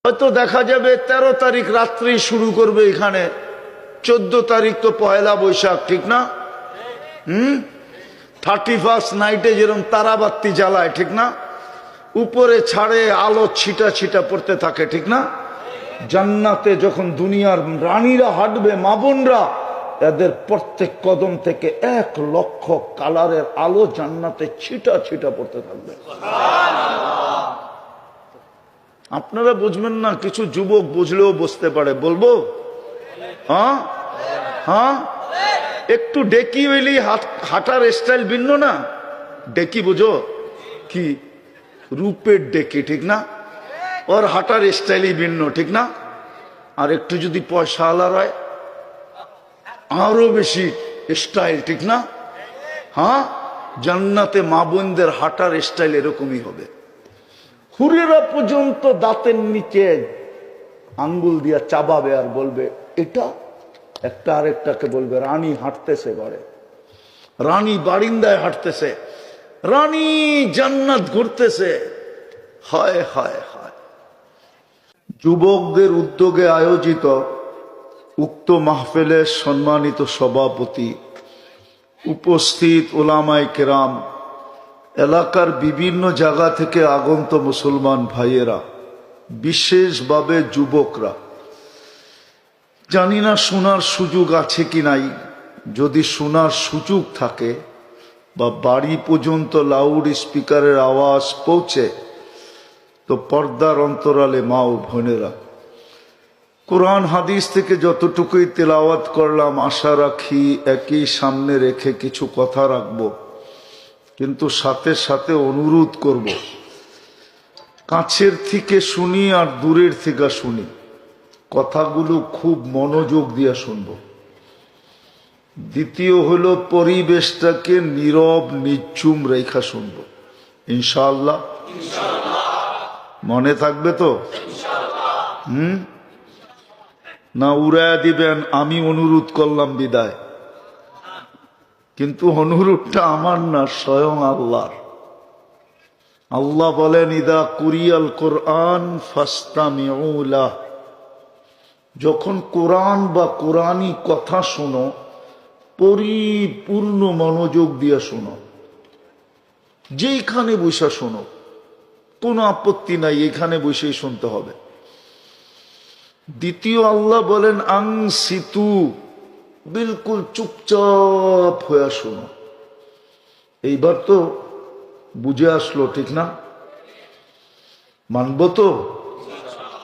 হয়তো দেখা যাবে 13 তারিখ রাত্রি শুরু করবে এখানে, 14 তারিখ তো পয়লা বৈশাখ, ঠিক না? 31st নাইটে যেরকম তারাবাতি জ্বালায়, ঠিক না? উপরে ছাড়ে আলো ছিটা ছিটা পড়তে থাকে, ঠিক না? জান্নাতে যখন দুনিয়ার রানীরা হাঁটবে, মা বোনরা, এদের প্রত্যেক কদম থেকে 1 লক্ষ কালারের আলো জান্নাতে ছিটা ছিটা পড়তে থাকবে। আপনারা বুঝবেন না, কিছু যুবক বুঝলেও বুঝতে পারে। বলবো? হ্যাঁ হ্যাঁ, একটু ডেকি হইলেই হাঁটার স্টাইল ভিন্ন না? ডেকি বুঝো কি? রূপের ডেকি, ঠিক না? ওর হাঁটার স্টাইলই ভিন্ন, ঠিক না? আর একটু যদি পয়সা আলার হয়, আরো বেশি স্টাইল, ঠিক না? হ্যাঁ, জান্নাতে মা বোনদের হাঁটার স্টাইল এরকমই হবে। হুরেরা পর্যন্ত দাঁতের নিচে আঙ্গুল দিয়া চাবাবে আর বলবে এটা, একটা আরেকটাকে বলবে রানী হাঁটতেছে ঘরে, রানী বারিন্দায় হাঁটতেছে, রানী জান্নাত ঘুরতেছে। হায় হায় হায়। যুবকদের উদ্যোগে আয়োজিত উক্ত মাহফিলের সম্মানিত সভাপতি, উপস্থিত ওলামায়ে কেরাম, এলাকার বিভিন্ন জায়গা থেকে আগন্ত মুসলমান ভাইয়েরা, বিশেষভাবে যুবকরা, জানি না শোনার সুযোগ আছে কি নাই। যদি শোনার সুযোগ থাকে বা বাড়ি পর্যন্ত লাউড স্পিকারের আওয়াজ পৌঁছে, তো পর্দার অন্তরালে মা ও বোনেরা, কোরআন হাদিস থেকে যতটুকুই তেলাওয়াত করলাম, আশা রাখি একই সামনে রেখে কিছু কথা রাখবো, কিন্তু সাথে সাথে অনুরোধ করব, কাছের থেকে শুনি আর দূরের থেকে শুনি, কথাগুলো খুব মনোযোগ দিয়ে শুনব। দ্বিতীয় হলো পরিবেশটাকে নীরব নিঝুম রেখা শুনব, ইনশাআল্লাহ। মনে থাকবে তো? না উড়াইয়া দিবেন আমি অনুরোধ করলাম বিদায়? কিন্তু অনুরোধটা আমার না, স্বয়ং আল্লাহর। আল্লাহ বলেন ইদা কুরিয়াল কোরআন ফাসতামিউ লাহ, যখন কোরআন বা কোরআনী কথা শোনো, পরিপূর্ণ মনোযোগ দিয়ে শোনো, যেখানে বসে শোনো, কোনো আপত্তি নাই, এখানে বসেই শুনতে হবে। দ্বিতীয় আল্লাহ বলেন আনসিতু, বিলকুল চুপচাপ হয়ে শোনো। এইবার তো বুঝে আসলো, ঠিক না? মানব তো?